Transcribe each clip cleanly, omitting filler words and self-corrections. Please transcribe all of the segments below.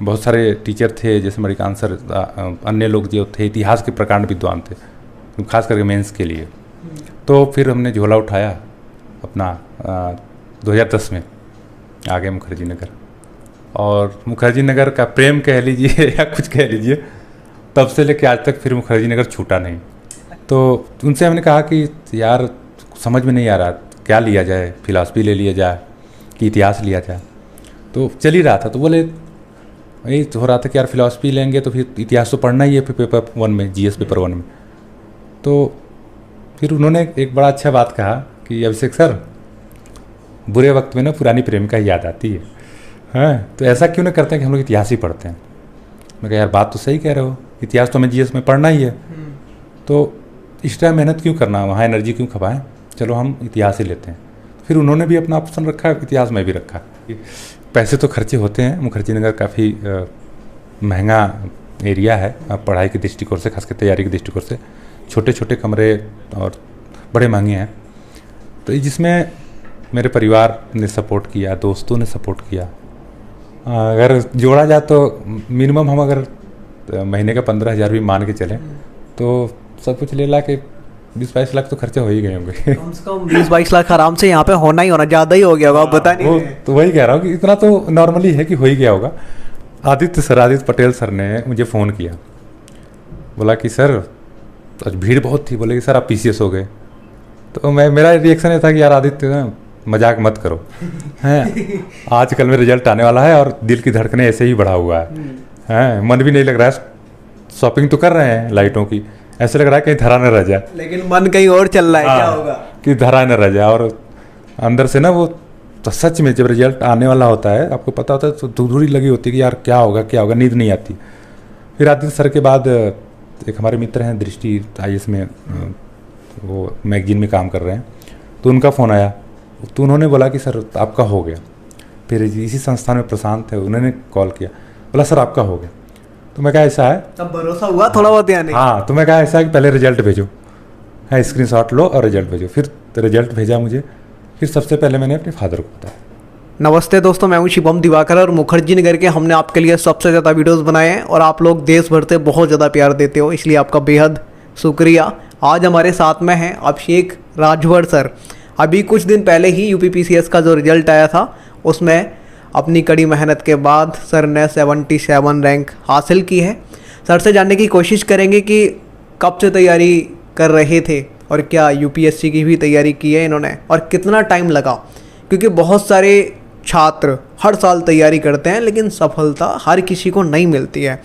बहुत सारे टीचर थे जैसे मणिकांत सर, अन्य लोग जो थे इतिहास के प्रकांड विद्वान थे, खास करके मेंस के लिए। तो फिर हमने झोला उठाया अपना 2010 में आ गए मुखर्जी नगर, और मुखर्जी नगर का प्रेम कह लीजिए या कुछ कह लीजिए, तब से लेके आज तक फिर मुखर्जी नगर छूटा नहीं। तो उनसे हमने कहा कि यार समझ में नहीं आ रहा क्या लिया जाए, फिलॉसफी ले लिया जाए कि इतिहास लिया जाए। तो चल ही रहा था, तो बोले यही हो रहा था कि यार फिलॉसफी लेंगे तो फिर इतिहास तो पढ़ना ही है पेपर 1 में, जीएस पेपर 1 में। तो फिर उन्होंने एक बड़ा अच्छा बात कहा कि अभिषेक सर, बुरे वक्त में ना पुरानी प्रेमिका याद आती है, हाँ तो ऐसा क्यों ना करते हैं कि हम लोग इतिहास ही पढ़ते हैं। मैं कहा यार बात तो सही कह रहे हो, इतिहास तो हमें जीएस में पढ़ना ही है, तो इस टाइम मेहनत क्यों करना, वहाँ एनर्जी क्यों खपाएं, चलो हम इतिहास ही लेते हैं। फिर उन्होंने भी अपना ऑप्शन रखा, इतिहास में भी रखा। पैसे तो खर्चे होते हैं, मुखर्जी नगर काफ़ी महंगा एरिया है पढ़ाई के दृष्टिकोण से, खासकर तैयारी के दृष्टिकोण से। छोटे छोटे कमरे और बड़े महंगे हैं। तो जिसमें मेरे परिवार ने सपोर्ट किया, दोस्तों ने सपोर्ट किया। अगर जोड़ा जाए तो मिनिमम हम अगर महीने का 15,000 भी मान के चलें तो सब कुछ ले ला के 20-22 लाख तो खर्चे हो ही गए होंगे। कम से कम 20-22 लाख आराम से यहाँ पे होना ही होना, ज़्यादा ही हो गया होगा, आप बता नहीं रहे। तो वही कह रहा हूँ कि इतना तो नॉर्मली है कि हो ही गया होगा। आदित्य पटेल सर ने मुझे फ़ोन किया, बोला कि सर आज भीड़ बहुत थी, बोले कि सर आप पीसीएस हो गए। तो मेरा रिएक्शन ये था कि यार आदित्य ना मजाक मत करो, हैं आजकल में रिजल्ट आने वाला है और दिल की धड़कनें ऐसे ही बढ़ा हुआ है, हैं मन भी नहीं लग रहा है, शॉपिंग तो कर रहे हैं लाइटों की, ऐसे लग रहा है कहीं धरा न रह जाए, लेकिन मन कहीं और चल रहा है। क्या होगा कि धरा न रह जाए। और अंदर से ना वो तो सच में जब रिजल्ट आने वाला होता है, आपको पता होता है तो धुरधुरी लगी होती है कि यार क्या होगा, नींद नहीं आती। फिर आदित्य सर के बाद एक हमारे मित्र हैं दृष्टि आईएएस में, वो मैगजीन में काम कर रहे हैं, तो उनका फ़ोन आया, तो उन्होंने बोला कि सर आपका हो गया। फिर इसी संस्थान में प्रशांत है, उन्होंने कॉल किया, बोला सर आपका हो गया। तो मैं कहा ऐसा है, तब भरोसा हुआ थोड़ा बहुत यानी। हाँ, तो मैं कहा ऐसा है कि पहले रिजल्ट भेजो, है स्क्रीनशॉट लो और रिजल्ट भेजो। फिर रिजल्ट भेजा मुझे, फिर सबसे पहले मैंने अपने फादर को बताया। नमस्ते दोस्तों, मैं हूं शिवम दिवाकर और मुखर्जी नगर के हमने आपके लिए सबसे ज़्यादा वीडियोस बनाए हैं और आप लोग देश भर से बहुत ज़्यादा प्यार देते हो, इसलिए आपका बेहद शुक्रिया। आज हमारे साथ में हैं अभिषेक राजभर सर। अभी कुछ दिन पहले ही यूपीपीसीएस का जो रिजल्ट आया था उसमें अपनी कड़ी मेहनत के बाद सर ने 77 रैंक हासिल की है। सर से जानने की कोशिश करेंगे कि कब से तैयारी कर रहे थे और क्या यूपीएससी की भी तैयारी की है इन्होंने और कितना टाइम लगा, क्योंकि बहुत सारे छात्र हर साल तैयारी करते हैं लेकिन सफलता हर किसी को नहीं मिलती है।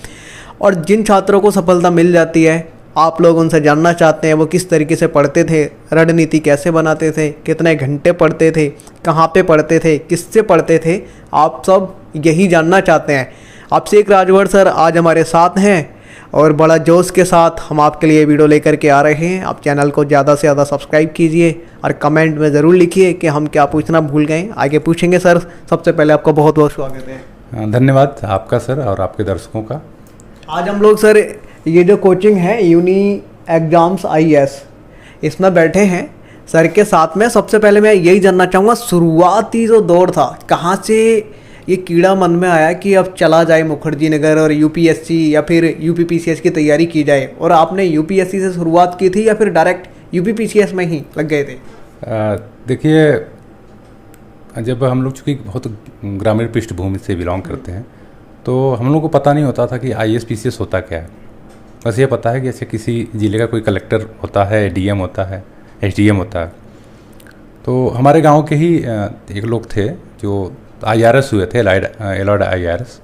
और जिन छात्रों को सफलता मिल जाती है, आप लोग उनसे जानना चाहते हैं वो किस तरीके से पढ़ते थे, रणनीति कैसे बनाते थे, कितने घंटे पढ़ते थे, कहाँ पे पढ़ते थे, किससे पढ़ते थे, आप सब यही जानना चाहते हैं। अभिषेक राजभर सर आज हमारे साथ हैं और बड़ा जोश के साथ हम आपके लिए वीडियो लेकर के आ रहे हैं। आप चैनल को ज़्यादा से ज़्यादा सब्सक्राइब कीजिए और कमेंट में ज़रूर लिखिए कि हम क्या पूछना भूल गए, आगे पूछेंगे। सर सबसे पहले आपका बहुत बहुत स्वागत है। धन्यवाद आपका सर और आपके दर्शकों का। आज हम लोग सर ये जो कोचिंग है यूनी एग्जाम्स आईएएस, इसमें बैठे हैं सर के साथ में। सबसे पहले मैं यही जानना चाहूँगा, शुरुआती जो दौर था कहाँ से ये कीड़ा मन में आया कि अब चला जाए मुखर्जी नगर और यूपीएससी या फिर यूपीपीसीएस की तैयारी की जाए, और आपने यूपीएससी से शुरुआत की थी या फिर डायरेक्ट यूपीपीसीएस में ही लग गए थे? देखिए, जब हम लोग चूँकि बहुत ग्रामीण पृष्ठभूमि से बिलोंग करते हैं तो हम लोग को पता नहीं होता था कि आईएएस पीसीएस होता क्या है। बस ये पता है कि ऐसे किसी ज़िले का कोई कलेक्टर होता है, डीएम होता है, एसडीएम होता है। तो हमारे गांव के ही एक लोग थे जो आईआरएस हुए थे, एलॉयड आईआरएस।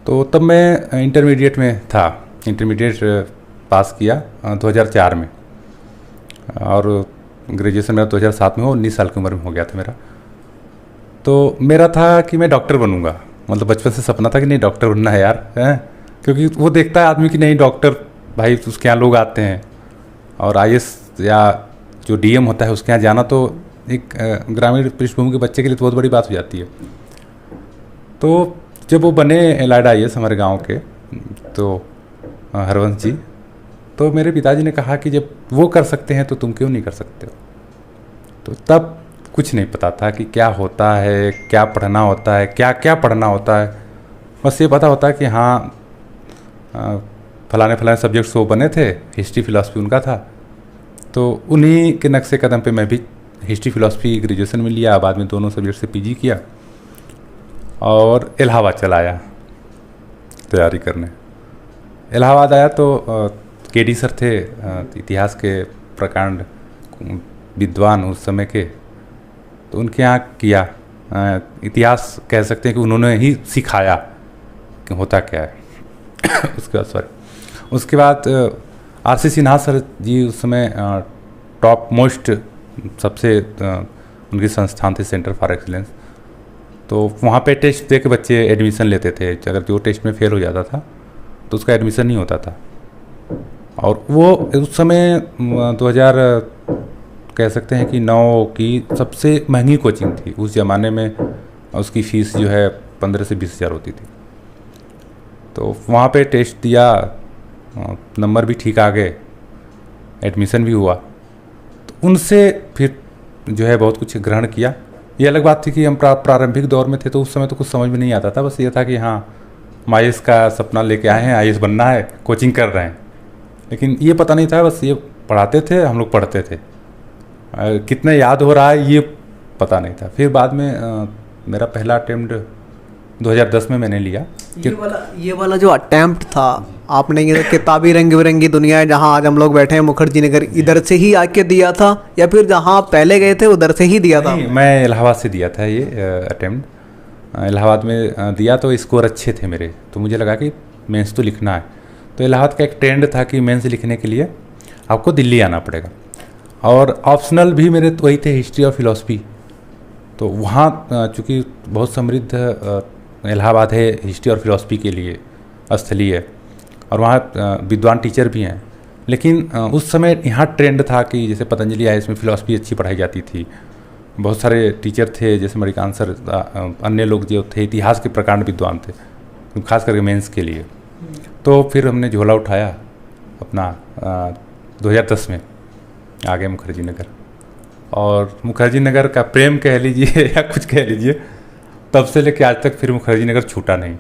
तो तब मैं इंटरमीडिएट में था, इंटरमीडिएट पास किया 2004 में, और ग्रेजुएशन मेरा 2007 में हो, 19 साल की उम्र में हो गया था मेरा। तो मेरा था कि मैं डॉक्टर बनूंगा, मतलब बचपन से सपना था कि नहीं डॉक्टर बनना है यार, हैं? क्योंकि वो देखता है आदमी कि नहीं डॉक्टर भाई उसके यहाँ लोग आते हैं, और आईएएस या जो डीएम होता है उसके यहाँ जाना तो एक ग्रामीण पृष्ठभूमि के बच्चे के लिए तो बहुत बड़ी बात हो जाती है। तो जब वो बने एलॉयड आईएएस हमारे गांव के, तो हरवंश जी, तो मेरे पिताजी ने कहा कि जब वो कर सकते हैं तो तुम क्यों नहीं कर सकते हो। तो तब कुछ नहीं पता था कि क्या होता है, क्या पढ़ना होता है, क्या क्या पढ़ना होता है। बस ये पता होता कि हाँ फलाने फलाने सब्जेक्ट्स वो बने थे, हिस्ट्री फिलॉसफी उनका था। तो उन्हीं के नक्शे कदम पे मैं भी हिस्ट्री फिलॉसफी ग्रेजुएशन में लिया, बाद में दोनों सब्जेक्ट से पीजी किया और इलाहाबाद चला आया तैयारी करने। इलाहाबाद आया तो केडी सर थे, इतिहास के प्रकांड विद्वान उस समय के, तो उनके यहाँ किया। इतिहास कह सकते हैं कि उन्होंने ही सिखाया कि होता क्या है। उसके बाद आरसी सिन्हा सर जी उस समय टॉप मोस्ट सबसे उनकी संस्थान थे, सेंटर फॉर एक्सीलेंस। तो वहाँ पे टेस्ट दे के बच्चे एडमिशन लेते थे, अगर जो टेस्ट में फेल हो जाता था तो उसका एडमिशन नहीं होता था। और वो उस समय 2000 कह सकते हैं कि 9 की सबसे महंगी कोचिंग थी उस ज़माने में। उसकी फ़ीस जो है 15 से 20 हज़ार होती थी। तो वहाँ पे टेस्ट दिया, नंबर भी ठीक आ गए, एडमिशन भी हुआ। तो उनसे फिर जो है बहुत कुछ ग्रहण किया। ये अलग बात थी कि हम प्रारंभिक दौर में थे तो उस समय तो कुछ समझ में नहीं आता था, बस ये था कि हाँ IAS का सपना लेके आए हैं, IAS बनना है, कोचिंग कर रहे हैं। लेकिन ये पता नहीं था, बस ये पढ़ाते थे, हम लोग पढ़ते थे। कितना याद हो रहा है ये पता नहीं था। फिर बाद में मेरा पहला अटेम्प्ट 2010 में मैंने लिया। ये वाला जो अटेम्प्ट था आपने, ये किताबी रंग बिरंगी दुनिया है जहाँ आज हम लोग बैठे हैं मुखर्जी नगर, इधर से ही आके दिया था या फिर जहाँ पहले गए थे उधर से ही दिया था? मैं इलाहाबाद से दिया था ये अटेम्प्ट। इलाहाबाद में दिया तो स्कोर अच्छे थे मेरे, तो मुझे लगा कि मेंस तो लिखना है। तो इलाहाबाद का एक ट्रेंड था कि मेंस लिखने के लिए आपको दिल्ली आना पड़ेगा, और ऑप्शनल भी मेरे तो वही थे, हिस्ट्री और फिलॉसफी। तो वहाँ चूँकि बहुत समृद्ध इलाहाबाद है हिस्ट्री और फिलॉसफी के लिए, स्थलीय है, और वहाँ विद्वान टीचर भी हैं। लेकिन उस समय यहाँ ट्रेंड था कि जैसे पतंजलि IAS में फिलॉसफी अच्छी पढ़ाई जाती थी, बहुत सारे टीचर थे, जैसे मणिकांत सर, अन्य लोग जो थे इतिहास के प्रकांड विद्वान थे, खास करके मेंस के लिए। तो फिर हमने झोला उठाया अपना 2010 में आ गए मुखर्जी नगर। और मुखर्जी नगर का प्रेम कह लीजिए या कुछ कह लीजिए, तब से लेके आज तक फिर मुखर्जी नगर छूटा नहीं।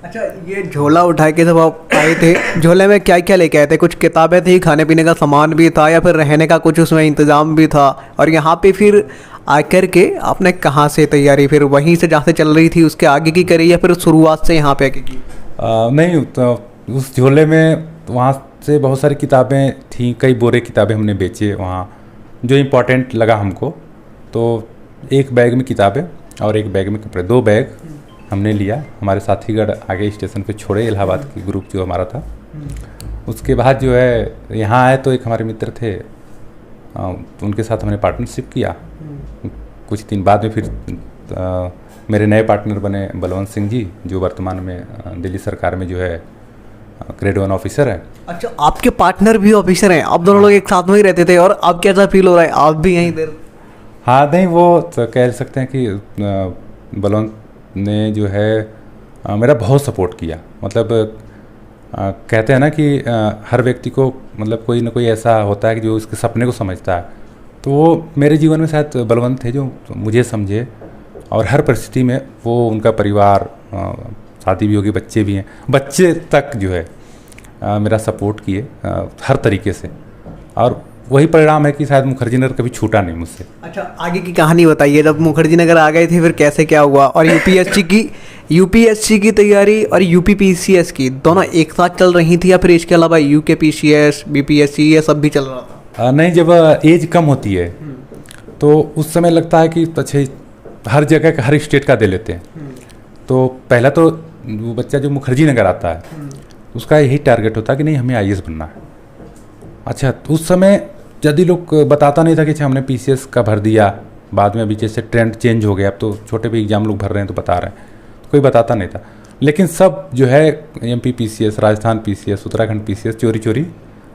अच्छा, ये झोला उठा के जब आप आए थे, झोले में क्या क्या लेके आए थे? कुछ किताबें थी, खाने पीने का सामान भी था, या फिर रहने का कुछ उसमें इंतज़ाम भी था? और यहाँ पे फिर आकर के आपने कहाँ से तैयारी, फिर वहीं से जहाँ से चल रही थी उसके आगे की करी, या फिर शुरुआत से यहाँ पे आके की? नहीं, तो उस झोले में वहाँ से बहुत सारी किताबें थीं, कई बोरे किताबें हमने बेचे वहाँ, जो इम्पोर्टेंट लगा हमको। तो एक बैग में किताबें और एक बैग में कपड़े, 2 बैग हमने लिया। हमारे साथीगढ़ आगे स्टेशन पे छोड़े, इलाहाबाद की ग्रुप जो हमारा था। उसके बाद जो है यहाँ आए तो एक हमारे मित्र थे, तो उनके साथ हमने पार्टनरशिप किया। कुछ दिन बाद में फिर मेरे नए पार्टनर बने बलवंत सिंह जी, जो वर्तमान में दिल्ली सरकार में जो है ग्रेड 1 ऑफिसर है। अच्छा, आपके पार्टनर भी ऑफिसर हैं? आप दोनों लोग एक साथ में ही रहते थे, और अब कैसा फील हो रहा है, आप भी यहीं देर? हाँ, नहीं, वो तो कह सकते हैं कि बलवंत ने जो है मेरा बहुत सपोर्ट किया। मतलब कहते हैं ना कि हर व्यक्ति को मतलब कोई ना कोई ऐसा होता है कि जो उसके सपने को समझता है। तो वो मेरे जीवन में शायद बलवंत थे जो मुझे समझे, और हर परिस्थिति में वो, उनका परिवार, शादी भी होगी, बच्चे भी हैं, बच्चे तक जो है मेरा सपोर्ट किए हर तरीके से। और वही परिणाम है कि शायद मुखर्जी नगर कभी छूटा नहीं मुझसे। अच्छा, आगे की कहानी बताइए, जब मुखर्जी नगर आ गए थे फिर कैसे क्या हुआ? और यूपीएससी की तैयारी और यूपीपीसीएस की दोनों एक साथ चल रही थी, या फिर इसके अलावा यूकेपीसीएस, बीपीएससी ये सब भी चल रहा था? नहीं, जब एज कम होती है तो उस समय लगता है कि अच्छे हर जगह का, हर स्टेट का दे लेते हैं। तो पहला तो वो बच्चा जो मुखर्जी नगर आता है उसका यही टारगेट होता है कि नहीं, हमें IAS बनना है। अच्छा, तो उस समय यदि लोग बताता नहीं था कि अच्छा हमने PCS का भर दिया, बाद में अभी जैसे ट्रेंड चेंज हो गया, अब तो छोटे भी एग्जाम लोग भर रहे हैं तो बता रहे हैं, तो कोई बताता नहीं था। लेकिन सब जो है MP PCS, Rajasthan PCS, Uttarakhand PCS, चोरी चोरी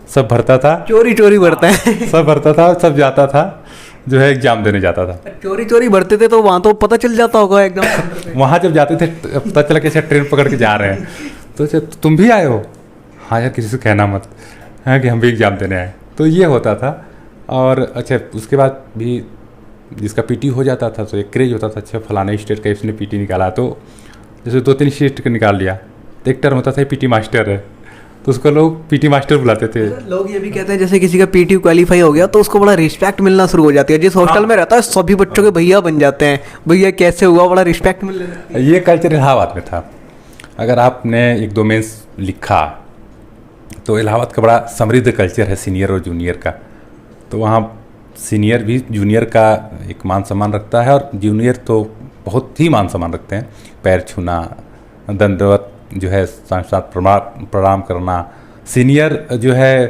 सब भरता था। चोरी चोरी भरता है? सब भरता था, सब जाता था, जो है एग्जाम देने जाता था। चोरी चोरी भरते थे तो वहाँ तो पता चल जाता होगा एकदम? वहाँ जब जाते थे पता चला कि ट्रेन पकड़ के जा रहे हैं, तो तुम भी आए हो? हाँ यार, किसी से कहना मत है कि हम भी एग्जाम देने आए। तो ये होता था। और अच्छा, उसके बाद भी जिसका PT हो जाता था तो एक क्रेज होता था, अच्छा फलाने स्टेट का इसने PT निकाला। तो जैसे 2-3 शीट निकाल लिया तो एक टर्म होता था पीटी मास्टर है, तो उसको लोग पीटी मास्टर बुलाते थे। लोग ये भी कहते हैं जैसे किसी का पीटी क्वालिफाई हो गया तो उसको बड़ा रिस्पेक्ट मिलना शुरू हो जाती है। जिस हॉस्टल में रहता है सभी बच्चों के भैया बन जाते हैं, भैया कैसे हुआ, बड़ा रिस्पेक्ट मिलने लगती है। ये कल्चर इलाहाबाद में था। अगर आपने 1-2 मेंस लिखा तो इलाहाबाद का बड़ा समृद्ध कल्चर है सीनियर और जूनियर का। तो वहाँ सीनियर भी जूनियर का एक मान सम्मान रखता है और जूनियर तो बहुत ही मान सम्मान रखते हैं। पैर छूना, दंडवत जो है साथ प्रणाम करना। सीनियर जो है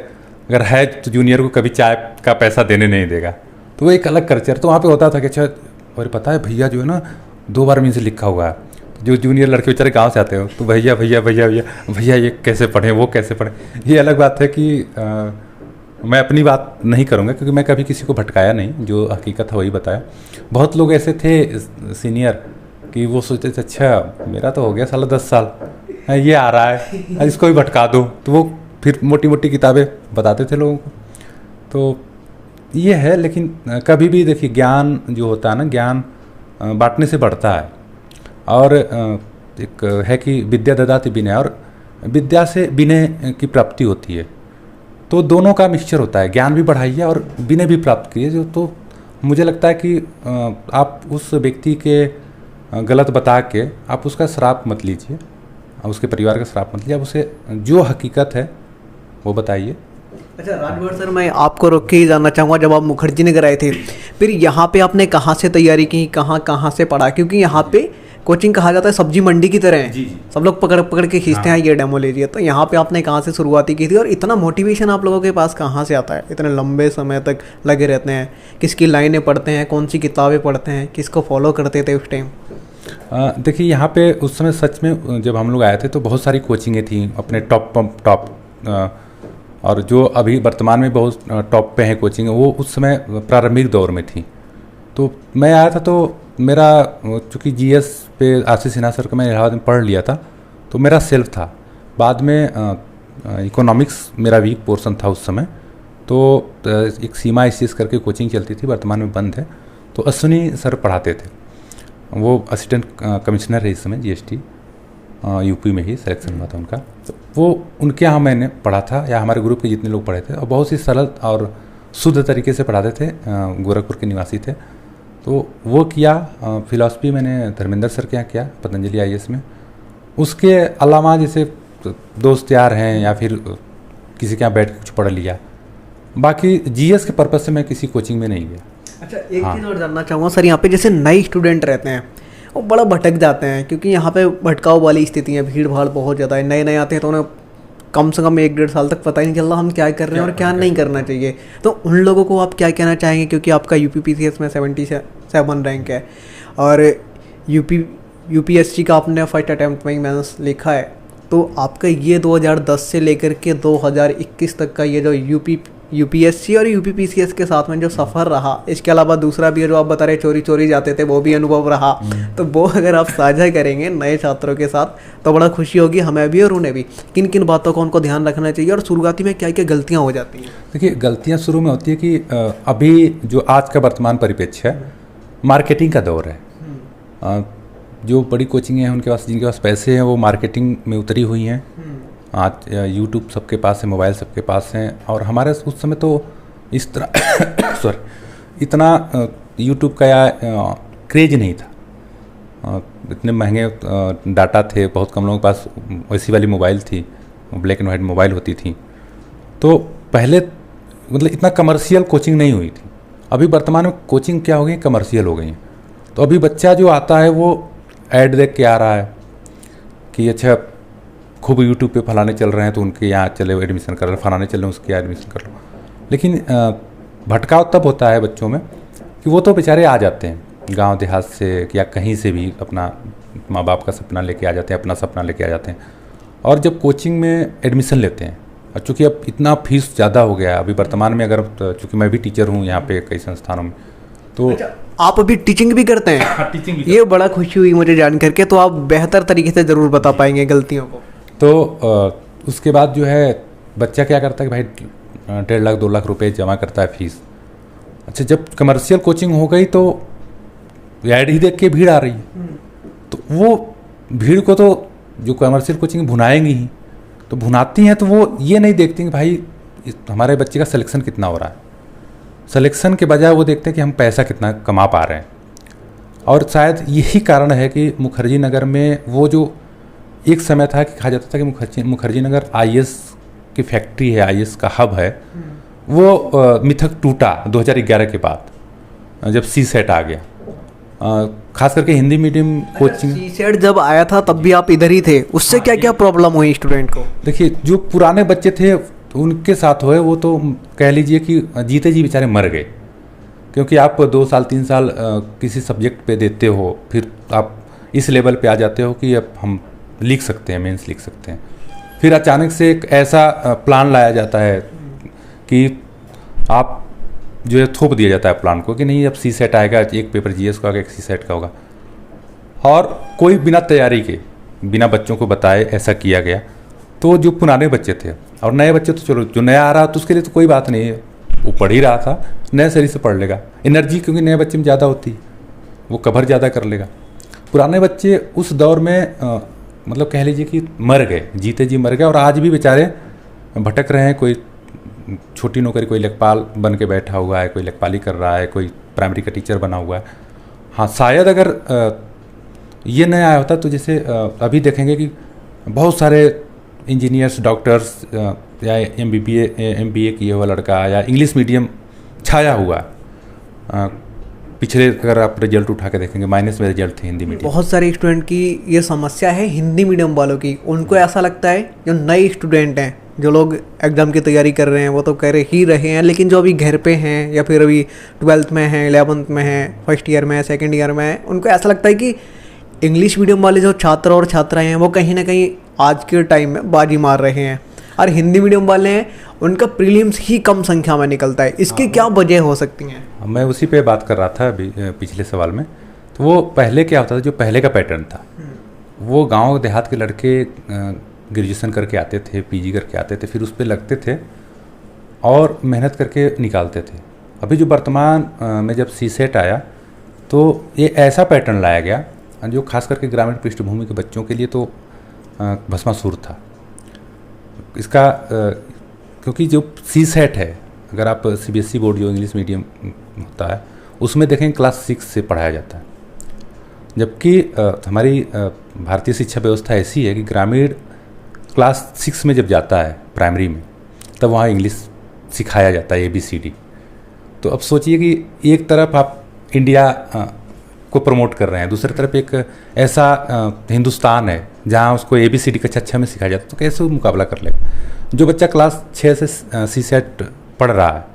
अगर है तो जूनियर को कभी चाय का पैसा देने नहीं देगा, तो वो एक अलग कल्चर। तो वहाँ पे होता था कि अच्छा, और पता है भैया जो है ना 2 बार में से लिखा हुआ है। जो जूनियर लड़के बेचारे गांव से आते हो तो भैया भैया भैया भैया भैया ये कैसे पढ़ें, वो कैसे पढ़ें। ये अलग बात है कि मैं अपनी बात नहीं करूँगा क्योंकि मैं कभी किसी को भटकाया नहीं, जो हकीकत है वही बताया। बहुत लोग ऐसे थे सीनियर कि वो सोचते थे अच्छा मेरा तो हो गया साला 10 साल, ये आ रहा है इसको भी भटका दो, तो वो फिर मोटी मोटी किताबें बताते थे लोगों को। तो ये है, लेकिन कभी भी देखिए ज्ञान जो होता है ना, ज्ञान बांटने से बढ़ता है। और एक है कि विद्या ददाति विनय, और विद्या से विनय की प्राप्ति होती है। तो दोनों का मिक्सचर होता है, ज्ञान भी बढ़ाइए और विनय भी प्राप्त कीजिए। तो मुझे लगता है कि आप उस व्यक्ति के गलत बता के आप उसका श्राप मत लीजिए, आप उसके परिवार का श्राप मत लीजिए, आप उसे जो हकीकत है वो बताइए। अच्छा राजभर सर, मैं आपको रोक के ही जानना चाहूँगा, जब आप मुखर्जी नगर आए थे फिर यहाँ पे आपने कहाँ से तैयारी की, कहाँ से पढ़ा? क्योंकि यहाँ पे कोचिंग कहा जाता है सब्जी मंडी की तरह है, जी। सब लोग पकड़ पकड़ के खींचते हैं, ये डेमो लीजिए। तो यहाँ पे आपने कहाँ से शुरुआती की थी और इतना मोटिवेशन आप लोगों के पास कहाँ से आता है, इतने लंबे समय तक लगे रहते हैं? किसकी लाइनें पढ़ते हैं, कौन सी किताबें पढ़ते हैं, किसको फॉलो करते थे उस टाइम? देखिए यहाँ पे उस समय सच में जब हम लोग आए थे तो बहुत सारी कोचिंगें थी अपने टॉप, और जो अभी वर्तमान में बहुत टॉप पे हैं कोचिंग, वो उस समय प्रारंभिक दौर में थी। तो मैं आया था तो मेरा चूँकि जीएस पे आशीष सिन्हा सर का मैंने इलाहाबाद में पढ़ लिया था, तो मेरा सेल्फ था। बाद में इकोनॉमिक्स मेरा वीक पोर्शन था उस समय। तो एक सीमा ICS करके कोचिंग चलती थी, वर्तमान में बंद है। तो अश्विनी सर पढ़ाते थे, वो असिस्टेंट कमिश्नर है इस समय GST, यूपी में ही सिलेक्शन हुआ था उनका। तो वो उनके यहाँ मैंने पढ़ा था, या हमारे ग्रुप के जितने लोग पढ़े थे, और बहुत ही सरल और शुद्ध तरीके से पढ़ाते थे, गोरखपुर के निवासी थे। तो वो किया। फिलॉसफी मैंने धर्मेंद्र सर के यहाँ किया, पतंजलि IAS में। उसके अलावा जैसे दोस्त यार हैं या फिर किसी के यहाँ बैठ के कुछ पढ़ लिया, बाकी GS के पर्पज़ से मैं किसी कोचिंग में नहीं गया। अच्छा एक चीज़ और जानना चाहूँगा सर, यहाँ पे जैसे नए स्टूडेंट रहते हैं वो बड़ा भटक जाते हैं, क्योंकि यहाँ पे भटकाव वाली स्थिति है, भीड़ भाड़ बहुत ज़्यादा है। नए नए आते हैं तो उन्हें कम से कम 1-1.5 साल तक पता ही नहीं चल रहा हम क्या कर रहे हैं और क्या नहीं करना चाहिए। तो उन लोगों को आप क्या कहना चाहेंगे, क्योंकि आपका UPPCS में 77 रैंक है और UPSC का आपने फर्स्ट अटैम्प्ट में मेंस लिखा है, तो आपका ये 2010 से लेकर के 2021 तक का ये जो UPSC और UPPCS के साथ में जो सफ़र रहा, इसके अलावा दूसरा भी जो आप बता रहे चोरी चोरी जाते थे, वो भी अनुभव रहा, तो वो अगर आप साझा करेंगे नए छात्रों के साथ तो बड़ा खुशी होगी हमें भी और उन्हें भी। किन किन बातों को उनको ध्यान रखना चाहिए और शुरुआती में क्या क्या गलतियाँ हो जाती हैं? देखिए गलतियाँ शुरू में होती है कि अभी जो आज का वर्तमान परिप्रेक्ष्य है, मार्केटिंग का दौर है। जो बड़ी कोचिंग हैं उनके पास, जिनके पास पैसे हैं, वो मार्केटिंग में उतरी हुई हैं। आज यूट्यूब सबके पास है, मोबाइल सबके पास हैं, और हमारे उस समय तो इस तरह इतना यूट्यूब का या क्रेज नहीं था। इतने महंगे डाटा थे, बहुत कम लोगों के पास वैसी वाली मोबाइल थी, ब्लैक एंड वाइट मोबाइल होती थी। तो पहले मतलब इतना कमर्शियल कोचिंग नहीं हुई थी। अभी वर्तमान में कोचिंग क्या हो गई, कमर्शियल हो गई हैं। तो अभी बच्चा जो आता है वो ऐड देख के आ रहा है कि अच्छा खूब यूट्यूब पे फलाने चल रहे हैं तो उनके यहाँ चले एडमिशन कर लो, फलाने चले उसके यहाँ एडमिशन कर लो। लेकिन भटकाव तब होता है बच्चों में कि वो तो बेचारे आ जाते हैं गांव देहात से या कहीं से भी, अपना माँ बाप का सपना लेके आ जाते हैं, अपना सपना लेके आ जाते हैं, और जब कोचिंग में एडमिशन लेते हैं, और चूँकि अब इतना फीस ज़्यादा हो गया है अभी वर्तमान में, अगर चूँकि मैं भी टीचर हूँ यहाँ पे कई संस्थानों में, तो आप अभी टीचिंग भी करते हैं? हाँ, टीचिंग भी। ये बड़ा खुशी हुई मुझे जान करके। तो आप बेहतर तरीके से ज़रूर बता पाएंगे गलतियों को। तो उसके बाद जो है बच्चा क्या करता है कि भाई 1.5 लाख 2 लाख रुपए जमा करता है फीस। अच्छा जब कमर्शियल कोचिंग हो गई तो ऐड ही देख के भीड़ आ रही है, तो वो भीड़ को तो जो कमर्शियल कोचिंग भुनाएंगी ही, तो भुनाती हैं तो वो ये नहीं देखती कि भाई हमारे बच्चे का सिलेक्शन कितना हो रहा है। सिलेक्शन के बजाय वो देखते हैं कि हम पैसा कितना कमा पा रहे हैं। और शायद यही कारण है कि मुखर्जी नगर में वो जो एक समय था कि कहा जाता था कि मुखर्जी नगर आईएएस की फैक्ट्री है, आईएएस का हब है, वो मिथक टूटा 2011 के बाद जब सीसेट आ गया। खास करके हिंदी मीडियम कोचिंग। सीसेट जब आया था तब भी आप इधर ही थे, उससे क्या क्या प्रॉब्लम हुई स्टूडेंट को? देखिए, जो पुराने बच्चे थे उनके साथ हुए वो तो कह लीजिए कि जीते जी बेचारे मर गए, क्योंकि आप 2 साल 3 साल किसी सब्जेक्ट पे देते हो, फिर आप इस लेवल पे आ जाते हो कि अब हम लिख सकते हैं, मेंस लिख सकते हैं। फिर अचानक से एक ऐसा प्लान लाया जाता है कि आप जो है थोप दिया जाता है प्लान को कि नहीं अब सीसेट आएगा, एक पेपर जीएस का होगा, एक सीसेट का होगा, और कोई बिना तैयारी के, बिना बच्चों को बताए ऐसा किया गया। तो जो पुराने बच्चे थे और नए बच्चे तो चलो जो नया आ रहा तो उसके लिए तो कोई बात नहीं है, वो पढ़ ही रहा था, नए शरीर से पढ़ लेगा, एनर्जी क्योंकि नए बच्चे में ज़्यादा होती है, वो कवर ज़्यादा कर लेगा। पुराने बच्चे उस दौर में मतलब कह लीजिए कि मर गए, जीते जी मर गए, और आज भी बेचारे भटक रहे हैं। कोई छोटी नौकरी, कोई लेखपाल बन के बैठा हुआ है, कोई लेखपाली कर रहा है, कोई प्राइमरी का टीचर बना हुआ है। हाँ, शायद अगर ये नहीं आया होता तो जैसे अभी देखेंगे कि बहुत सारे इंजीनियर्स, डॉक्टर्स या MBA किए हुआ लड़का या इंग्लिश मीडियम छाया हुआ पिछले, अगर आप रिजल्ट उठा के देखेंगे माइनस में रिजल्ट थे हिंदी मीडियम। बहुत सारे स्टूडेंट की ये समस्या है हिंदी मीडियम वालों की। उनको ऐसा लगता है जो नए स्टूडेंट हैं, जो लोग एग्ज़ाम की तैयारी कर रहे हैं, वो तो कर ही रहे हैं, लेकिन जो अभी घर पे हैं या फिर अभी 12th में हैं, 11th में हैं, फर्स्ट ईयर में है, सेकेंड ईयर में है, उनको ऐसा लगता है कि इंग्लिश मीडियम वाले जो छात्र और छात्राएँ हैं वो कहीं ना कहीं आज के टाइम में बाजी मार रहे हैं, और हिंदी मीडियम वाले हैं उनका प्रीलिम्स ही कम संख्या में निकलता है। इसकी क्या वजह हो सकती हैं? मैं उसी पे बात कर रहा था अभी पिछले सवाल में। तो वो पहले क्या होता था, जो पहले का पैटर्न था, वो गांव देहात के लड़के ग्रेजुएशन करके आते थे, पीजी करके आते थे, फिर उस पर लगते थे और मेहनत करके निकालते थे। अभी जो वर्तमान में जब सीसेट आया तो ये ऐसा पैटर्न लाया गया जो खास करके ग्रामीण पृष्ठभूमि के बच्चों के लिए तो भस्मासुर था। इसका क्योंकि जो सीसेट है, अगर आप CBSE बोर्ड जो इंग्लिश मीडियम होता है उसमें देखें क्लास 6 से पढ़ाया जाता है, जबकि हमारी भारतीय शिक्षा व्यवस्था ऐसी है कि ग्रामीण क्लास 6 में जब जाता है प्राइमरी में, तब वहाँ इंग्लिश सिखाया जाता है ABCD। तो अब सोचिए कि एक तरफ आप इंडिया को प्रमोट कर रहे हैं, दूसरी तरफ एक ऐसा हिंदुस्तान है जहाँ उसको ABCD कक्षा में सिखाया जाता है, तो कैसे वो मुकाबला कर लेगा? जो बच्चा क्लास 6 से सीसेट पढ़ रहा है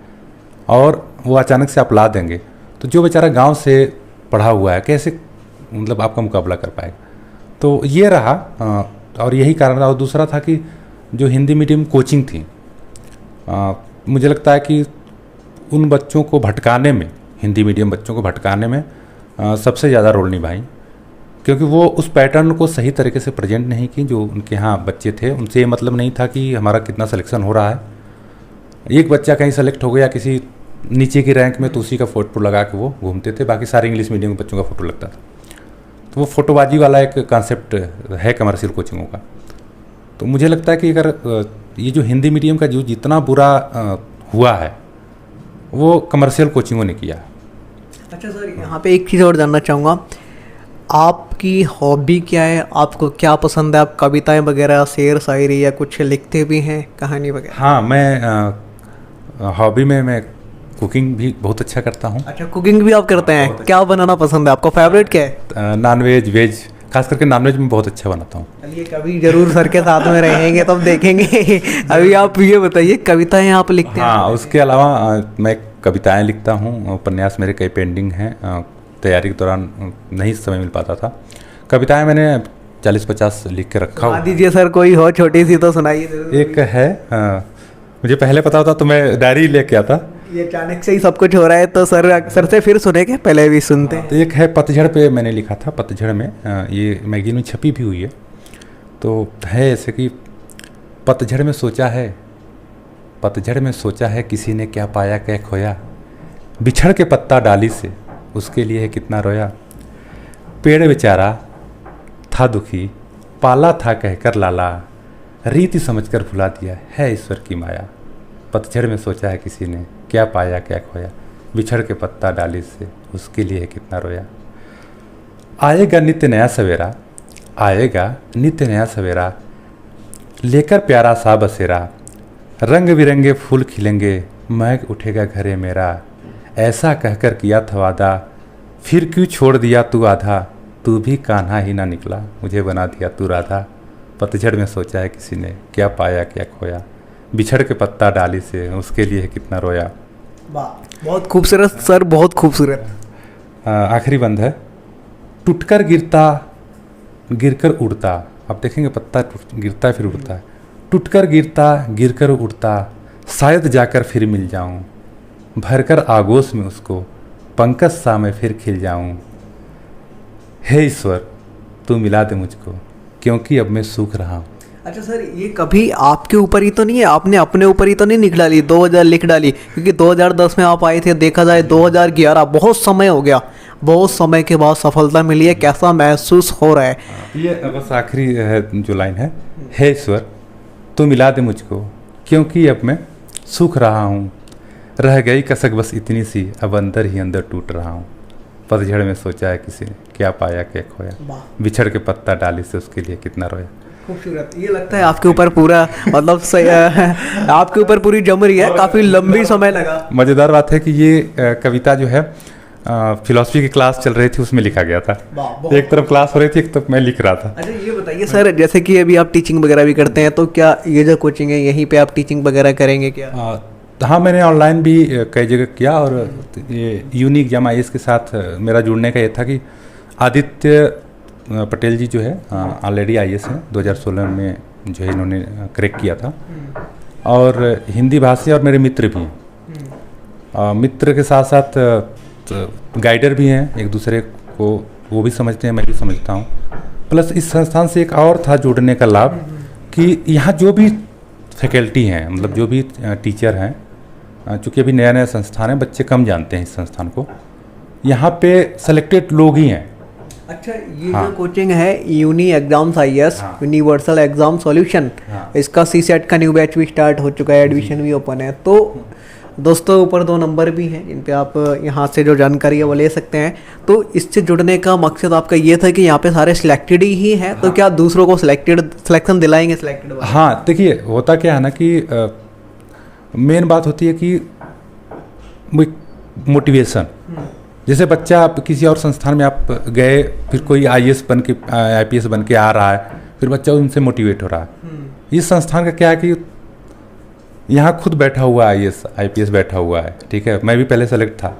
और वो अचानक से आप ला देंगे, तो जो बेचारा गांव से पढ़ा हुआ है कैसे मतलब आपका मुकाबला कर पाएगा? तो ये रहा और यही कारण था। और दूसरा था कि जो हिंदी मीडियम कोचिंग थी, मुझे लगता है कि उन बच्चों को भटकाने में, हिंदी मीडियम बच्चों को भटकाने में सबसे ज़्यादा रोल निभाई, क्योंकि वो उस पैटर्न को सही तरीके से प्रेजेंट नहीं की। जो उनके यहाँ बच्चे थे उनसे ये मतलब नहीं था कि हमारा कितना सिलेक्शन हो रहा है। एक बच्चा कहीं सेलेक्ट हो गया किसी नीचे की रैंक में, तो उसी का फ़ोटो लगा के वो घूमते थे, बाकी सारे इंग्लिश मीडियम के बच्चों का फ़ोटो लगता था। तो वो फोटोबाजी वाला एक कॉन्सेप्ट है कमर्शियल कोचिंगों का। तो मुझे लगता है कि अगर ये जो हिंदी मीडियम का जो जितना बुरा हुआ है वो कमर्शियल कोचिंगों ने किया। अच्छा सर, यहाँ पे एक चीज़ और जानना चाहूँगा, आपकी हॉबी क्या है? आपको क्या पसंद है? आप कविताएं वगैरह, शेर शायरी या कुछ लिखते भी हैं, कहानी वगैरह? हाँ, मैं हॉबी में मैं कुकिंग भी बहुत अच्छा करता हूँ। अच्छा, कुकिंग भी आप करते हैं? क्या बनाना पसंद है आपको? फेवरेट क्या है? नॉनवेज, वेज, खास करके नॉनवेज में बहुत अच्छा बनाता हूँ। चलिए कभी जरूर सर के साथ में रहेंगे तब देखेंगे। अभी आप ये बताइए, कविताएं आप लिखते हैं? हाँ, उसके अलावा मैं कविताएं लिखता हूँ, उपन्यास मेरे कई पेंडिंग हैं, तैयारी के दौरान नहीं समय मिल पाता था। कविताएं मैंने 40-50 लिख के रखा हुआ। दीजिए सर, कोई हो छोटी सी तो सुनाइए। एक है, मुझे पहले पता होता तो मैं डायरी लेके आता। ये अचानक से ही सब कुछ हो रहा है तो सर से फिर सुनेंगे, पहले भी सुनते हैं। तो एक है पतझड़ पे मैंने लिखा था, पतझड़ में ये मैगजीन में छपी भी हुई है। तो है ऐसे कि पतझड़ में सोचा है, पतझड़ में सोचा है किसी ने क्या पाया क्या खोया, बिछड़ के पत्ता डाली से उसके लिए है कितना रोया, पेड़ बेचारा था दुखी, पाला था कहकर लाला, रीति समझकर भुला दिया है ईश्वर की माया। पतझड़ में सोचा है किसी ने, क्या पाया क्या खोया, बिछड़ के पत्ता डाली से उसके लिए कितना रोया। आएगा नित्य नया सवेरा, आएगा नित्य नया सवेरा, लेकर प्यारा सा बसेरा, रंग बिरंगे फूल खिलेंगे, महक उठेगा घरे मेरा। ऐसा कहकर किया था वादा, फिर क्यों छोड़ दिया तू आधा, तू भी कान्हा ही ना निकला, मुझे बना दिया तू राधा। पतझड़ में सोचा है किसी ने, क्या पाया क्या खोया, बिछड़ के पत्ता डाली से उसके लिए कितना रोया। वाह, बहुत खूबसूरत सर, बहुत खूबसूरत। आखिरी बंद है, टूटकर गिरता गिरकर उड़ता। आप देखेंगे पत्ता गिरता है फिर उड़ता है। टूटकर गिरता गिरकर उड़ता, शायद जाकर फिर मिल जाऊं, भरकर आगोश में उसको पंकज सा मैं फिर खिल जाऊं। हे ईश्वर तू मिला दे मुझको, क्योंकि अब मैं सूख रहा हूँ। अच्छा सर, ये कभी आपके ऊपर ही तो नहीं है, आपने अपने ऊपर ही तो नहीं लिख डाली, 2000 लिख डाली? क्योंकि 2010 में आप आए थे, देखा जाए 2011 बहुत समय हो गया, बहुत समय के बाद सफलता मिली है, कैसा महसूस हो रहा है? ये बस आखिरी है जो लाइन है, हे ईश्वर तू मिला दे मुझको, क्योंकि अब मैं सूख रहा हूँ। रह गई कसक बस इतनी सी, अब अंदर ही अंदर टूट रहा हूँ। पतझड़ में सोचा है किसी ने, क्या पाया क्या खोया, बिछड़ के पत्ता डाली से उसके लिए कितना रोया। खूबसूरत। ये लगता है आपके ऊपर पूरा मतलब आपके ऊपर पूरी जम रही है, काफ़ी लंबी समय लगा। मज़ेदार बात है कि ये कविता जो है फिलॉसफी की क्लास चल रही थी उसमें लिखा गया था। एक तरफ क्लास हो रही थी, एक तरफ मैं लिख रहा था। अच्छा ये बताइए सर, जैसे कि अभी आप टीचिंग वगैरह भी करते हैं, तो क्या ये जो कोचिंग है यहीं पे आप टीचिंग वगैरह करेंगे क्या? हाँ, मैंने ऑनलाइन भी कई जगह किया, और ये यूनिक एग्जाम IAS के साथ मेरा जुड़ने का ये था कि आदित्य पटेल जी जो है ऑलरेडी IAS हैं, 2016 में जो है इन्होंने क्रैक किया था, और हिंदी भाषी और मेरे मित्र भी हैं। मित्र के साथ साथ गाइडर भी हैं, एक दूसरे को वो भी समझते हैं, मैं भी समझता हूँ। प्लस इस संस्थान से एक और था जुड़ने का लाभ कि यहाँ जो भी फैकल्टी हैं, मतलब जो भी टीचर हैं, चूँकि अभी नया नया संस्थान है, बच्चे कम जानते हैं इस संस्थान को, यहाँ पे सेलेक्टेड लोग ही हैं। अच्छा, ये जो कोचिंग है uni exams IAS, universal exam solution, इसका CSET का न्यू बैच भी स्टार्ट हो चुका है, एडमिशन भी ओपन है। तो दोस्तों ऊपर 2 नंबर भी हैं जिन पे आप यहाँ से जो जानकारी है वो ले सकते हैं। तो इससे जुड़ने का मकसद आपका ये था कि यहाँ पे सारे सिलेक्टेड ही हैं, तो क्या दूसरों को सिलेक्शन दिलाएंगे सिलेक्टेड? हाँ, देखिए होता क्या है ना कि मेन बात होती है कि मोटिवेशन। जैसे बच्चा आप किसी और संस्थान में आप गए, फिर कोई IAS बन के IPS बन के आ रहा है, फिर बच्चा उनसे मोटिवेट हो रहा है। इस संस्थान का क्या है कि यहाँ खुद बैठा हुआ IAS IPS बैठा हुआ है, ठीक है। मैं भी पहले सेलेक्ट था,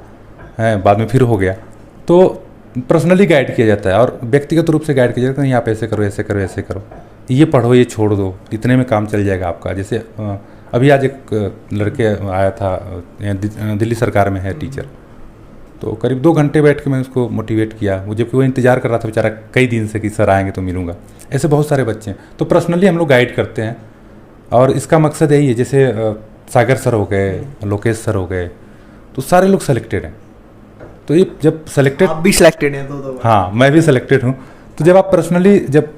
बाद में फिर हो गया, तो पर्सनली गाइड किया जाता है और व्यक्तिगत रूप से गाइड किया जाता है। यहाँ पे ऐसे करो ऐसे करो ऐसे करो, ये पढ़ो ये छोड़ दो, इतने में काम चल जाएगा आपका। जैसे अभी आज एक लड़के आया था, दिल्ली सरकार में है टीचर, तो करीब 2 घंटे बैठ के मैं उसको मोटिवेट किया, जबकि वो इंतज़ार कर रहा था बेचारा कई दिन से कि सर आएंगे तो मिलूंगा। ऐसे बहुत सारे बच्चे हैं, तो पर्सनली हम लोग गाइड करते हैं, और इसका मकसद यही है। जैसे सागर सर हो गए, लोकेश सर हो गए, तो सारे लोग सेलेक्टेड हैं। तो ये जब सेलेक्टेड, आप भी सिलेक्टेड हैं? तो हाँ, मैं भी सेलेक्टेड हूँ। तो जब आप पर्सनली जब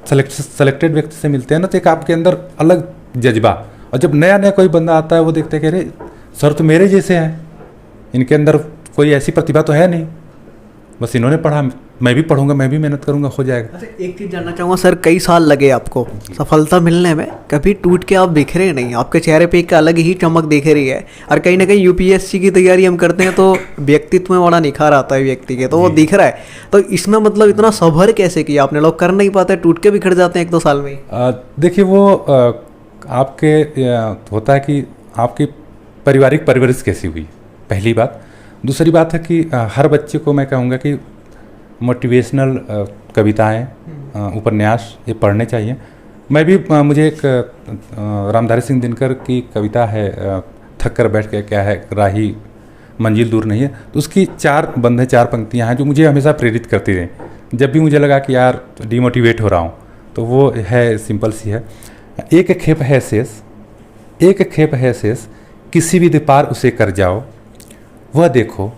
सेलेक्टेड व्यक्ति से मिलते हैं ना, तो एक आपके अंदर अलग जज्बा, और जब नया नया कोई बंदा आता है वो देखते हैं कि अरे सर तो मेरे जैसे हैं, इनके अंदर कोई ऐसी प्रतिभा तो है नहीं, बस इन्होंने पढ़ा, मैं भी पढ़ूंगा, मैं भी मेहनत करूंगा, हो जाएगा। अच्छा, एक चीज़ जानना चाहूँगा सर, कई साल लगे आपको सफलता मिलने में, कभी टूट के आप बिखरे नहीं, आपके चेहरे पे एक अलग ही चमक दिख रही है। और कहीं ना कहीं UPSC की तैयारी हम करते हैं तो व्यक्तित्व में बड़ा निखार आता है व्यक्ति के, तो वो दिख रहा है। तो इसमें मतलब इतना सब्र कैसे किया आपने? लोग कर नहीं पाते, टूट के बिखर जाते हैं 1-2 साल में ही। देखिए वो आपके होता है कि आपकी पारिवारिक परवरिश कैसी हुई, पहली बात। दूसरी बात है कि हर बच्चे को मैं कहूँगा कि मोटिवेशनल कविताएं, उपन्यास ये पढ़ने चाहिए। मैं भी मुझे एक रामधारी सिंह दिनकर की कविता है, थक कर बैठ के क्या है राही मंजिल दूर नहीं है, तो उसकी 4 बंद है, 4 पंक्तियां हैं जो मुझे हमेशा प्रेरित करती रही। जब भी मुझे लगा कि यार डिमोटिवेट हो रहा हूँ, तो वो है, सिंपल सी है। एक खेप है शेष, एक खेप है शेष, किसी भी पार उसे कर जाओ, वह देखो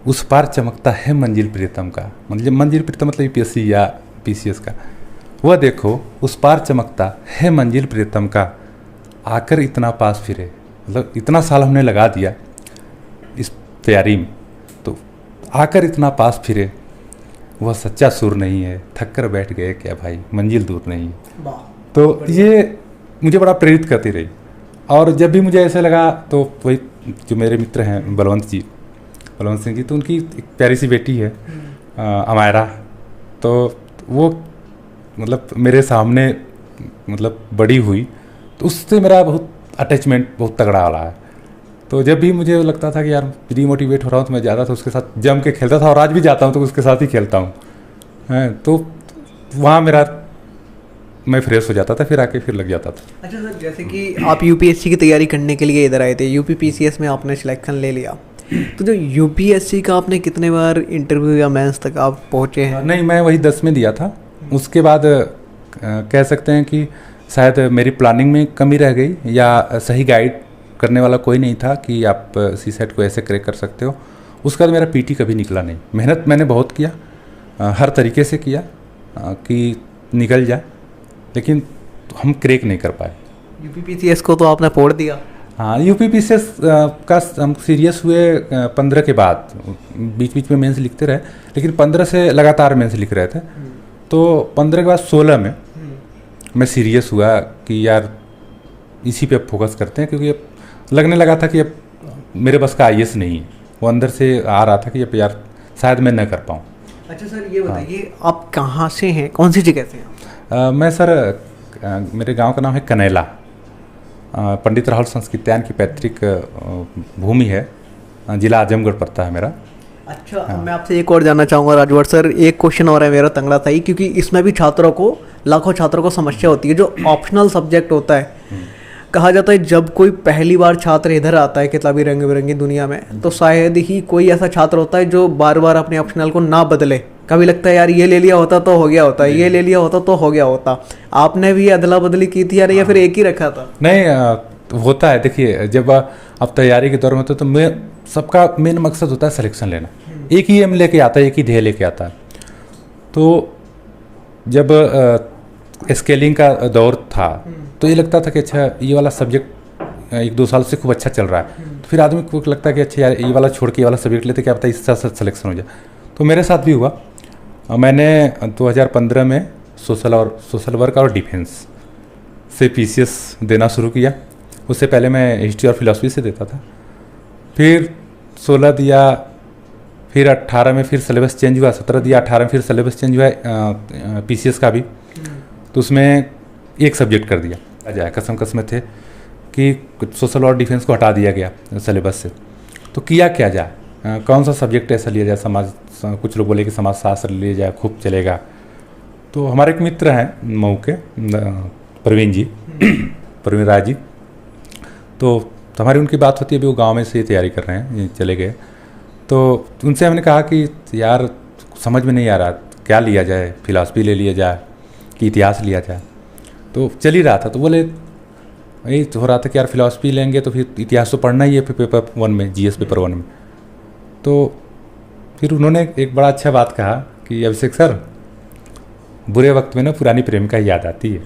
उस पार चमकता है मंजिल प्रीतम का। मंजिल प्रीतम मतलब UPSC या पीसीएस का, वह देखो उस पार चमकता है मंजिल प्रियतम का, आकर इतना पास फिरे। मतलब इतना साल हमने लगा दिया इस तैयारी में, तो आकर इतना पास फिरे, वह सच्चा सुर नहीं है, थक कर बैठ गए क्या भाई, मंजिल दूर नहीं है। तो ये मुझे बड़ा प्रेरित करती रही। और जब भी मुझे ऐसा लगा तो वही जो मेरे मित्र हैं बलवंत सिंह जी, तो उनकी एक प्यारी सी बेटी है अमायरा, तो वो मतलब मेरे सामने मतलब बड़ी हुई, तो उससे मेरा बहुत अटैचमेंट बहुत तगड़ा वाला है। तो जब भी मुझे लगता था कि यार डीमोटिवेट हो रहा हूँ तो मैं ज़्यादा तो उसके साथ जम के खेलता था, और आज भी जाता हूँ तो उसके साथ ही खेलता हूँ। तो वहाँ मैं फ्रेश हो जाता था, फिर आके फिर लग जाता था। अच्छा सर, जैसे कि आप यूपीएससी की तैयारी करने के लिए इधर आए थे, यूपीपीसीएस में आपने सिलेक्शन ले लिया, तो जो यूपीएससी का आपने कितने बार इंटरव्यू या मेंस तक आप पहुँचे हैं? नहीं, मैं वही 10 में दिया था। उसके बाद कह सकते हैं कि शायद मेरी प्लानिंग में कमी रह गई, या सही गाइड करने वाला कोई नहीं था कि आप सीसेट को ऐसे क्रैक कर सकते हो। उसका तो मेरा पीटी कभी निकला नहीं। मेहनत मैंने बहुत किया, हर तरीके से किया कि निकल जाए, लेकिन हम क्रैक नहीं कर पाए। यूपीपीसीएस को तो आपने फोड़ दिया। हाँ, यूपीपीसीएस का हम सीरियस हुए 15 के बाद, बीच बीच में मेंस लिखते रहे, लेकिन 15 से लगातार मेंस लिख रहे थे। तो 15 के बाद 16 में मैं सीरियस हुआ कि यार इसी पे फोकस करते हैं, क्योंकि अब लगने लगा था कि अब मेरे बस का आईएएस नहीं है। वो अंदर से आ रहा था कि अब यार शायद मैं न कर पाऊँ। अच्छा सर, ये बताइए आप कहाँ से हैं, कौन सी जगह से हैं? मैं सर मेरे गांव का नाम है कनैला, पंडित राहुल संस्कृत्यायन की पैतृक भूमि है, जिला आजमगढ़ पड़ता है मेरा। अच्छा, हाँ। मैं आपसे एक और जानना चाहूँगा राजवर सर, एक क्वेश्चन और है मेरा तंगड़ा था ही, क्योंकि इसमें भी लाखों छात्रों को समस्या होती है। जो ऑप्शनल सब्जेक्ट होता है, कहा जाता है जब कोई पहली बार छात्र इधर आता है किताबी रंग बिरंगी दुनिया में, तो शायद ही कोई ऐसा छात्र होता है जो बार बार अपने ऑप्शनल को ना बदले। कभी लगता है यार ये ले लिया होता तो हो गया होता, ये ले लिया होता तो हो गया होता। आपने भी अदला बदली की थी यार, या फिर एक ही रखा था? नहीं, होता है। देखिए, जब आप तैयारी के दौर में तो मैं सबका मेन मकसद होता है सिलेक्शन लेना। एक ही एम लेके आता है, एक ही ध्येय लेके आता है। तो जब स्केलिंग का दौर था तो ये लगता था कि अच्छा ये वाला सब्जेक्ट 1-2 साल से खूब अच्छा चल रहा है, तो फिर आदमी को लगता है कि अच्छा यार ये वाला छोड़ के ये वाला सब्जेक्ट लेते, क्या पता इससे सिलेक्शन हो जाए। तो मेरे साथ भी हुआ। मैंने 2015 में सोशल वर्क और डिफेंस से पीसीएस देना शुरू किया। उससे पहले मैं हिस्ट्री और फिलॉसफी से देता था। फिर 16 दिया, फिर 18 में फिर सिलेबस चेंज हुआ, 17 दिया, 18 में फिर सिलेबस चेंज हुआ पीसीएस का भी। तो उसमें एक सब्जेक्ट कर दिया जाए, कसम थे कि सोशल और डिफेंस को हटा दिया गया सिलेबस से। तो किया क्या जाए, कौन सा सब्जेक्ट ऐसा लिया जाए, कुछ लोग बोले कि समाजशास्त्र लिया जाए, खूब चलेगा। तो हमारे एक मित्र हैं मऊ के, प्रवीण राय जी, तो हमारी उनकी बात होती है, अभी वो गांव में से तैयारी कर रहे हैं, चले गए। तो उनसे हमने कहा कि यार समझ में नहीं आ रहा क्या लिया जाए, फिलॉसफी ले लिया जाए कि इतिहास लिया जाए। तो चल ही रहा था, तो बोले यही हो रहा था कि यार फिलॉसफी लेंगे तो फिर इतिहास तो पढ़ना ही है पेपर 1 में, जीएस पेपर 1 में। तो फिर उन्होंने एक बड़ा अच्छा बात कहा कि अभिषेक सर, बुरे वक्त में ना पुरानी प्रेमिका याद आती है,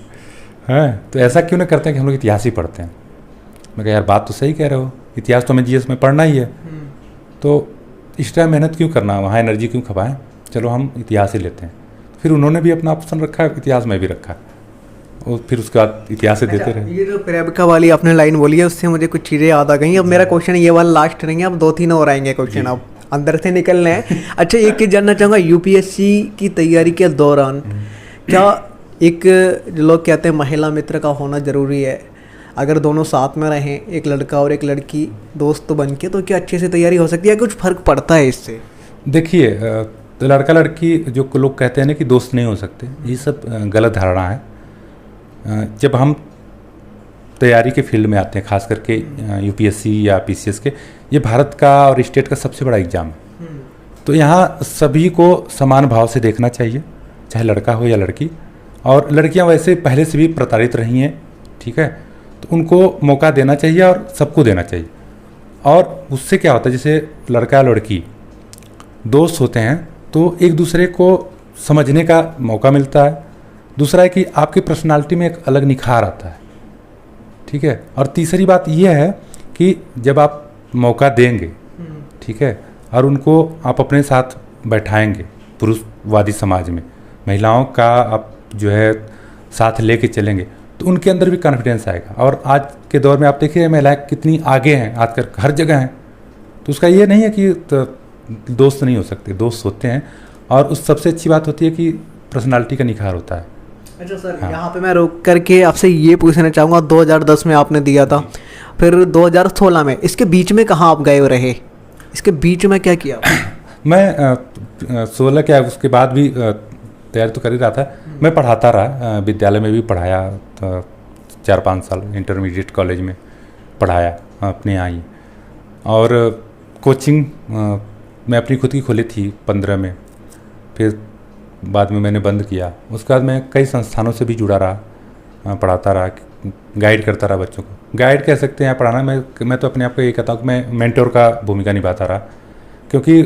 हाँ, तो ऐसा क्यों ना करते हैं कि हम लोग इतिहास ही पढ़ते हैं। मैं कहा यार बात तो सही कह रहे हो, इतिहास तो हमें जीएस में पढ़ना ही है, तो इस टाइम मेहनत क्यों करना, वहाँ एनर्जी क्यों खपाएं, चलो हम इतिहास ही लेते हैं। फिर उन्होंने भी अपना ऑप्शन रखा, इतिहास में भी रखा, और फिर उसके बाद इतिहास से देते रहे। ये जो प्रेमिका वाली आपने लाइन बोली है, उससे मुझे कुछ चीज़ें याद आ गई। अब मेरा क्वेश्चन ये वाला लास्ट रहेंगे, अब 2-3 और आएंगे क्वेश्चन, अब अंदर से निकलने हैं। अच्छा, एक चीज़ जानना चाहूँगा, यूपीएससी की तैयारी के दौरान क्या एक जो लोग कहते हैं महिला मित्र का होना ज़रूरी है, अगर दोनों साथ में रहें, एक लड़का और एक लड़की दोस्त बन के, तो क्या अच्छे से तैयारी हो सकती है, कुछ फ़र्क पड़ता है इससे? देखिए, तो लड़का लड़की जो लोग कहते हैं ना कि दोस्त नहीं हो सकते, ये सब गलत धारणा है। जब हम तैयारी के फील्ड में आते हैं, खास करके यूपीएससी या पीसीएस के, ये भारत का और स्टेट का सबसे बड़ा एग्ज़ाम है। तो यहाँ सभी को समान भाव से देखना चाहिए, चाहे लड़का हो या लड़की। और लड़कियाँ वैसे पहले से भी प्रताड़ित रही हैं, ठीक है, तो उनको मौका देना चाहिए और सबको देना चाहिए। और उससे क्या होता है, जैसे लड़का लड़की दोस्त होते हैं तो एक दूसरे को समझने का मौका मिलता है। दूसरा है कि आपकी पर्सनालिटी में एक अलग निखार आता है, ठीक है। और तीसरी बात यह है कि जब आप मौका देंगे, ठीक है, और उनको आप अपने साथ बैठाएंगे पुरुषवादी समाज में, महिलाओं का आप जो है साथ लेके चलेंगे, तो उनके अंदर भी कॉन्फिडेंस आएगा। और आज के दौर में आप देखिए महिलाएं कितनी आगे हैं, आजकल हर जगह हैं। तो उसका ये नहीं है कि दोस्त नहीं हो सकते, दोस्त होते हैं। और उस सबसे अच्छी बात होती है कि पर्सनालिटी का निखार होता है। अच्छा सर, यहाँ पे मैं रोक करके आपसे ये पूछना चाहूँगा, 2010 में आपने दिया था, फिर 2016 में, इसके बीच में कहाँ आप गए हो रहे, इसके बीच में क्या किया? मैं 16 क्या उसके बाद भी तैयारी तो कर ही रहा था। मैं पढ़ाता रहा, विद्यालय में भी पढ़ाया, 4-5 साल इंटरमीडिएट कॉलेज में पढ़ाया अपने यहाँ ही। और कोचिंग मैं अपनी खुद की खोली थी 15 में, फिर बाद में मैंने बंद किया। उसके बाद मैं कई संस्थानों से भी जुड़ा रहा, पढ़ाता रहा, गाइड करता रहा बच्चों को। गाइड कह सकते हैं पढ़ाना, मैं तो अपने आप को ये कहता हूँ कि मैं मेंटोर का भूमिका निभाता रहा, क्योंकि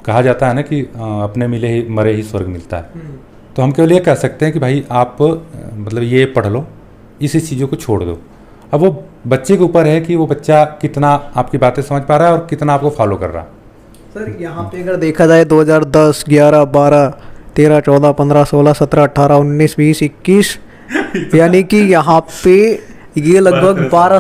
कहा जाता है ना कि अपने मिले ही मरे ही स्वर्ग मिलता है। तो हम केवल ये कह सकते हैं कि भाई आप मतलब ये पढ़ लो, इसी चीज़ों को छोड़ दो। अब वो बच्चे के ऊपर है कि वो बच्चा कितना आपकी बातें समझ पा रहा है और कितना आपको फॉलो कर रहा है। सर यहाँ पे अगर देखा जाए 2010, 11, 12, 13, 14, 15, 16, 17, 18, 19, 20, 21, यानी कि यहाँ पे ये लगभग 12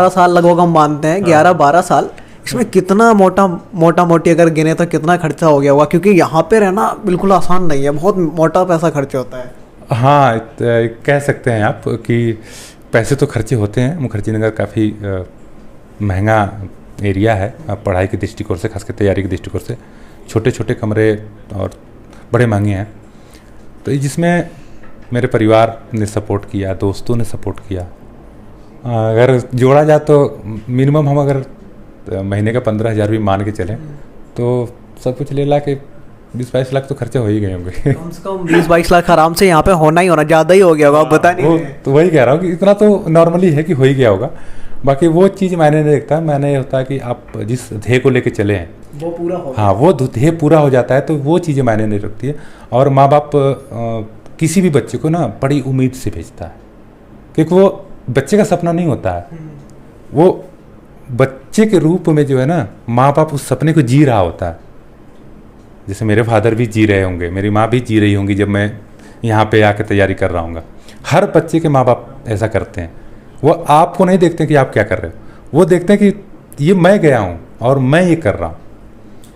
साल लगभग हम मानते हैं, 11-12 साल। इसमें कितना मोटा मोटी अगर गिने तो कितना खर्चा हो गया होगा, क्योंकि यहाँ पे रहना बिल्कुल आसान नहीं है, बहुत मोटा पैसा खर्च होता है। हाँ, कह सकते हैं आप कि पैसे तो खर्चे होते हैं। मुखर्जी नगर काफ़ी महंगा एरिया है पढ़ाई के दृष्टिकोण से, खासकर तैयारी के दृष्टिकोण से। छोटे छोटे कमरे और बड़े महंगे हैं। तो जिसमें मेरे परिवार ने सपोर्ट किया, दोस्तों ने सपोर्ट किया। अगर जोड़ा जाए तो मिनिमम हम अगर महीने का 15,000 भी मान के चलें तो सब कुछ ले ला के 20-22 लाख तो खर्चे हो ही गए होंगे। कम से कम 20-22 लाख आराम से यहाँ पे होना ही होना, ज़्यादा ही हो गया होगा, बता नहीं। तो वही कह रहा हूँ कि इतना तो नॉर्मली है कि हो ही गया होगा। बाकी वो चीज़ मैंने नहीं देखता, मैंने ये होता है कि आप जिस ध्येय को लेके चले हैं वो पूरा हो, हाँ वो ध्येय पूरा हो जाता है, तो वो चीज़ें मैंने नहीं रखती है। और माँ बाप किसी भी बच्चे को ना बड़ी उम्मीद से भेजता है, क्योंकि वो बच्चे का सपना नहीं होता है, वो बच्चे के रूप में जो है ना माँ बाप उस सपने को जी रहा होता है। जैसे मेरे फादर भी जी रहे होंगे, मेरी माँ भी जी रही होंगी जब मैं यहाँ पे आके तैयारी कर रहा हूँगा। हर बच्चे के माँ बाप ऐसा करते हैं। वो आपको नहीं देखते कि आप क्या कर रहे हो, वो देखते हैं कि ये मैं गया हूँ और मैं ये कर रहा हूँ।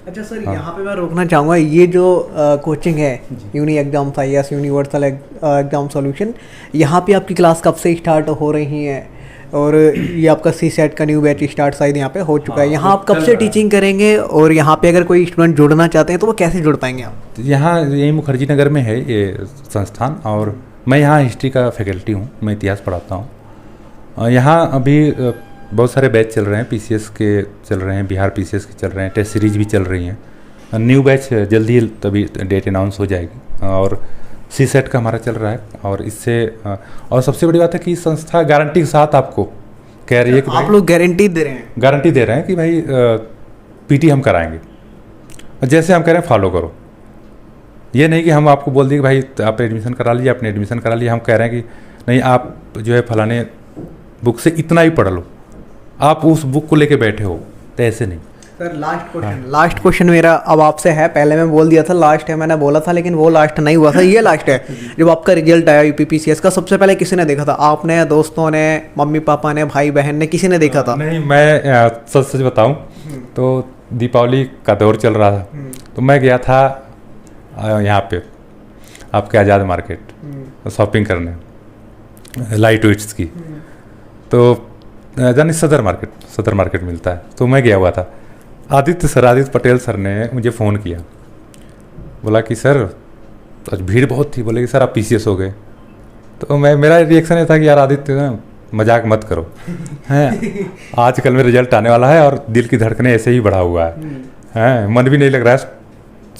अच्छा सर, यहाँ पे मैं रोकना चाहूँगा, ये जो कोचिंग है uni exam IAS universal exam solution, यहाँ पे आपकी क्लास कब से स्टार्ट हो रही है? और ये आपका CSET का न्यू बैच स्टार्ट शायद यहाँ पे हो चुका है। यहाँ आप कब से टीचिंग करेंगे, और यहाँ पे अगर कोई स्टूडेंट जुड़ना चाहते हैं तो वो कैसे जुड़ पाएंगे आप? यहाँ यही मुखर्जी नगर में है ये संस्थान, और मैं यहाँ हिस्ट्री का फैकल्टी हूँ, मैं इतिहास पढ़ाता हूँ। यहाँ अभी बहुत सारे बैच चल रहे हैं, PCS के चल रहे हैं, बिहार PCS के चल रहे हैं, टेस्ट सीरीज भी चल रही हैं। न्यू बैच जल्दी ही तभी डेट अनाउंस हो जाएगी, और CSET का हमारा चल रहा है। और इससे और सबसे बड़ी बात है कि संस्था गारंटी के साथ आपको कह रही है कि आप लोग गारंटी दे रहे हैं? गारंटी दे रहे हैं कि भाई PT हम कराएंगे, जैसे हम कह रहे हैं फॉलो करो। ये नहीं कि हम आपको बोल दिए कि भाई आप एडमिशन करा लीजिए, आपने एडमिशन करा लिया। हम कह रहे हैं कि नहीं, आप जो है फलाने बुक से इतना ही पढ़ लो, आप उस बुक को लेके बैठे हो, तो ऐसे नहीं। सर लास्ट क्वेश्चन मेरा अब आपसे है। पहले मैं बोल दिया था लास्ट है, मैंने बोला था, लेकिन वो लास्ट नहीं हुआ था, ये लास्ट है। जब आपका रिजल्ट आया UPPCS का, सबसे पहले किसी ने देखा था? आपने, दोस्तों ने, मम्मी पापा ने, भाई बहन ने, किसी ने देखा था? नहीं, मैं सच बताऊं तो दीपावली का दौर चल रहा था, तो मैं गया था यहाँ पे आपके आज़ाद मार्केट शॉपिंग करने, लाइट वेट्स की। तो जानी सदर मार्केट मिलता है, तो मैं गया हुआ था। आदित्य पटेल सर ने मुझे फ़ोन किया, बोला कि सर आज भीड़ बहुत थी, बोले कि सर आप PCS हो गए। तो मेरा रिएक्शन ये था कि यार आदित्य ना मजाक मत करो हैं, आजकल में रिजल्ट आने वाला है और दिल की धड़कनें ऐसे ही बढ़ा हुआ है, मन भी नहीं लग रहा है,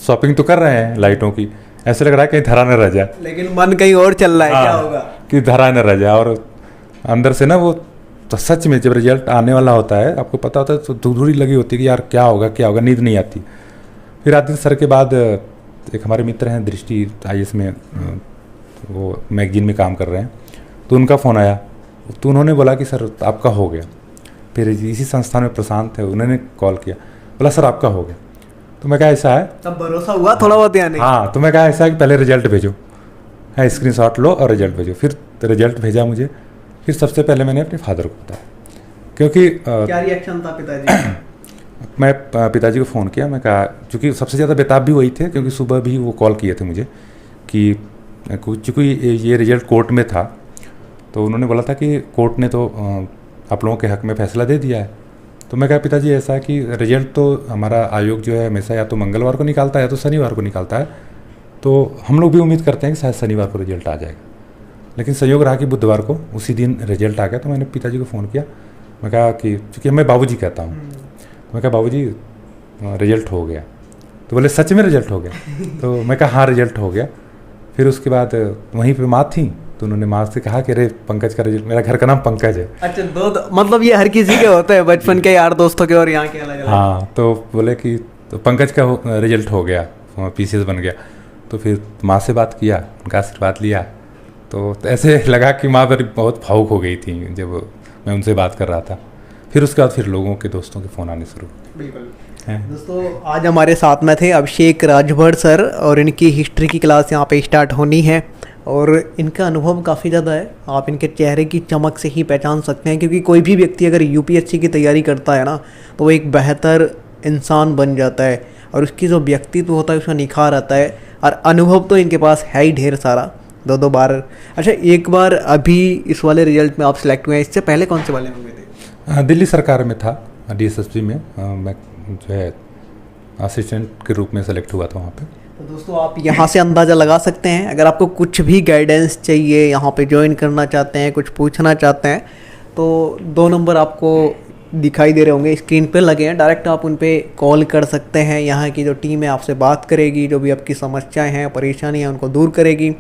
शॉपिंग तो कर रहे हैं लाइटों की, ऐसे लग रहा है कहीं धरा न रह जाए, लेकिन मन कहीं और चल रहा है, क्या होगा कि धरा न रह जाए। और अंदर से ना वो तो सच में जब रिजल्ट आने वाला होता है, आपको पता होता है, तो धुरधुरी लगी होती है कि यार क्या होगा, नींद नहीं आती। फिर आदित्य सर के बाद एक हमारे मित्र हैं दृष्टि IAS में, वो मैगजीन में काम कर रहे हैं, तो उनका फ़ोन आया, तो उन्होंने बोला कि सर आपका हो गया। फिर इसी संस्थान में प्रशांत है, उन्होंने कॉल किया, बोला सर आपका हो गया। तो मैं कहा ऐसा है, तब भरोसा हुआ थोड़ा बहुत या नहीं? हाँ, तो मैं कहा ऐसा है कि पहले रिजल्ट भेजो, है स्क्रीनशॉट लो और रिजल्ट भेजो। फिर रिजल्ट भेजा मुझे। फिर सबसे पहले मैंने अपने फादर को बताया, क्योंकि क्या रिएक्शन था पिताजी? मैं पिताजी को फ़ोन किया। मैं कहा, चूँकि सबसे ज़्यादा बेताब भी वही थे, क्योंकि सुबह भी वो कॉल किए थे मुझे कि चूँकि ये रिजल्ट कोर्ट में था, तो उन्होंने बोला था कि कोर्ट ने तो आप लोगों के हक़ में फ़ैसला दे दिया है। तो मैं कहा पिताजी ऐसा है कि रिजल्ट तो हमारा आयोग जो है हमेशा या तो मंगलवार को निकालता है या तो शनिवार को निकालता है, तो हम लोग भी उम्मीद करते हैं कि शायद शनिवार को रिजल्ट आ जाएगा। लेकिन संयोग रहा कि बुधवार को उसी दिन रिजल्ट आ गया। तो मैंने पिताजी को फ़ोन किया। मैं कहा कि चूँकि मैं बाबूजी कहता हूँ, मैं कहा बाबूजी रिजल्ट हो गया। तो बोले सच में रिजल्ट हो गया? तो मैं कहा हाँ रिजल्ट हो गया। फिर उसके बाद वहीं पे माँ थी, तो उन्होंने माँ से कहा कि अरे पंकज का रिजल्ट, मेरा घर का नाम पंकज है। अच्छा, दो मतलब ये हर किसी के होते हैं, बचपन के यार दोस्तों के और यहाँ के अलग अलग। हाँ, तो बोले कि तो पंकज का रिजल्ट हो गया, PCS बन गया। तो फिर माँ से बात किया, उनका आशीर्वाद लिया। तो ऐसे लगा कि माँ मेरी बहुत भावुक हो गई थी जब मैं उनसे बात कर रहा था। फिर उसके बाद फिर लोगों के दोस्तों के फ़ोन आने शुरू। बिल्कुल। दोस्तों आज हमारे साथ में थे अभिषेक राजभर सर, और इनकी हिस्ट्री की क्लास यहाँ पे स्टार्ट होनी है, और इनका अनुभव काफ़ी ज़्यादा है। आप इनके चेहरे की चमक से ही पहचान सकते हैं, क्योंकि कोई भी व्यक्ति अगर UPSC की तैयारी करता है ना, तो वो एक बेहतर इंसान बन जाता है, और उसकी जो व्यक्तित्व होता है उसका निखार आता है। और अनुभव तो इनके पास है ही ढेर सारा, 2 बार। अच्छा, एक बार अभी इस वाले रिजल्ट में आप सिलेक्ट हुए हैं, इससे पहले कौन से वाले में हुए थे? दिल्ली सरकार में था, DSSP में मैं जो है असिस्टेंट के रूप में सेलेक्ट हुआ था वहाँ पे। तो दोस्तों आप यहाँ से अंदाज़ा लगा सकते हैं, अगर आपको कुछ भी गाइडेंस चाहिए, यहाँ पे ज्वाइन करना चाहते हैं, कुछ पूछना चाहते हैं, तो 2 नंबर आपको दिखाई दे रहे होंगे, स्क्रीन पे लगे हैं। डायरेक्ट आप उन पे कॉल कर सकते हैं। यहाँ की जो टीम है आपसे बात करेगी, जो भी आपकी समस्याएं हैं, परेशानी है, उनको दूर करेगी।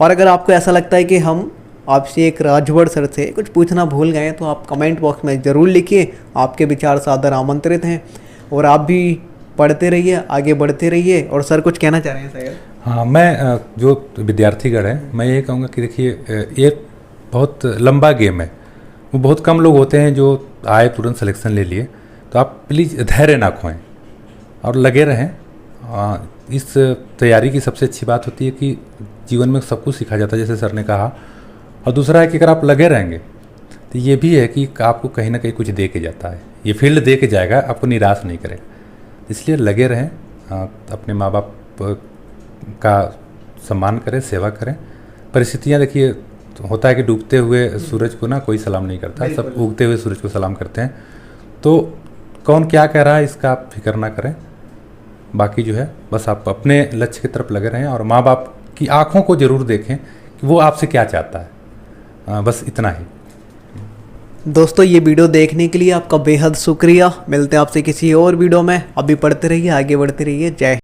और अगर आपको ऐसा लगता है कि हम आपसे एक राजभर सर से कुछ पूछना भूल गए, तो आप कमेंट बॉक्स में ज़रूर लिखिए। आपके विचार सादर आमंत्रित हैं, और आप भी पढ़ते रहिए, आगे बढ़ते रहिए। और सर कुछ कहना चाह रहे हैं शायद? हाँ, मैं जो विद्यार्थीगण है, मैं ये कहूँगा कि देखिए ये बहुत लंबा गेम है। वो बहुत कम लोग होते हैं जो आए तुरंत सिलेक्शन ले लिए। तो आप प्लीज़ धैर्य ना खोएं और लगे रहें। इस तैयारी की सबसे अच्छी बात होती है कि जीवन में सब कुछ सीखा जाता है, जैसे सर ने कहा। और दूसरा है कि अगर आप लगे रहेंगे तो ये भी है कि आपको कहीं ना कहीं कुछ दे के जाता है, ये फील्ड दे के जाएगा, आपको निराश नहीं करेगा। इसलिए लगे रहें, अपने माँ बाप का सम्मान करें, सेवा करें। परिस्थितियाँ देखिए, तो होता है कि डूबते हुए सूरज को ना कोई सलाम नहीं करता, सब उगते हुए सूरज को सलाम करते हैं। तो कौन क्या कह रहा है इसका आप फिक्र ना करें। बाकी जो है बस आप अपने लक्ष्य की तरफ लगे रहें, और माँ बाप की आंखों को ज़रूर देखें कि वो आपसे क्या चाहता है। बस इतना ही। दोस्तों ये वीडियो देखने के लिए आपका बेहद शुक्रिया। मिलते हैं आपसे किसी और वीडियो में। अभी पढ़ते रहिए, आगे बढ़ते रहिए। जय